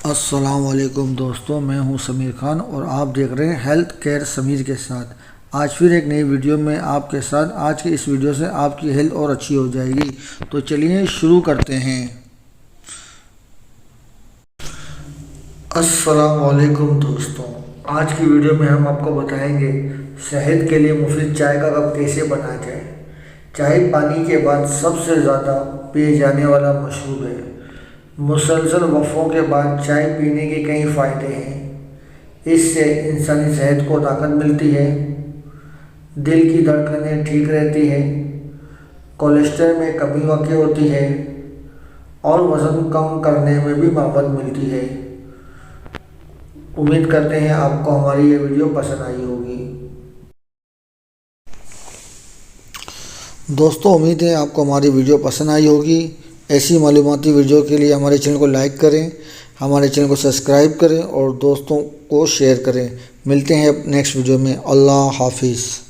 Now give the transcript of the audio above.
السلام علیکم دوستوں، میں ہوں سمیر خان اور آپ دیکھ رہے ہیں ہیلتھ کیئر سمیر کے ساتھ۔ آج پھر ایک نئی ویڈیو میں آپ کے ساتھ۔ آج کی اس ویڈیو سے آپ کی ہیلتھ اور اچھی ہو جائے گی، تو چلیے شروع کرتے ہیں۔ السلام علیکم دوستوں، آج کی ویڈیو میں ہم آپ کو بتائیں گے صحت کے لیے مفید چائے کا کپ کیسے بنایا جائے۔ چائے پانی کے بعد سب سے زیادہ پیے جانے والا مشروب ہے۔ مسلسل وقفوں کے بعد چائے پینے کے کئی فائدے ہیں۔ اس سے انسانی صحت کو طاقت ملتی ہے، دل کی دھڑکنیں ٹھیک رہتی ہیں، کولیسٹرول میں کمی واقع ہوتی ہے اور وزن کم کرنے میں بھی مدد ملتی ہے۔ امید کرتے ہیں آپ کو ہماری یہ ویڈیو پسند آئی ہوگی۔ دوستوں، امید ہے آپ کو ہماری ویڈیو پسند آئی ہوگی۔ ایسی معلوماتی ویڈیو کے لیے ہمارے چینل کو لائک کریں، ہمارے چینل کو سبسکرائب کریں اور دوستوں کو شیئر کریں۔ ملتے ہیں نیکسٹ ویڈیو میں۔ اللہ حافظ۔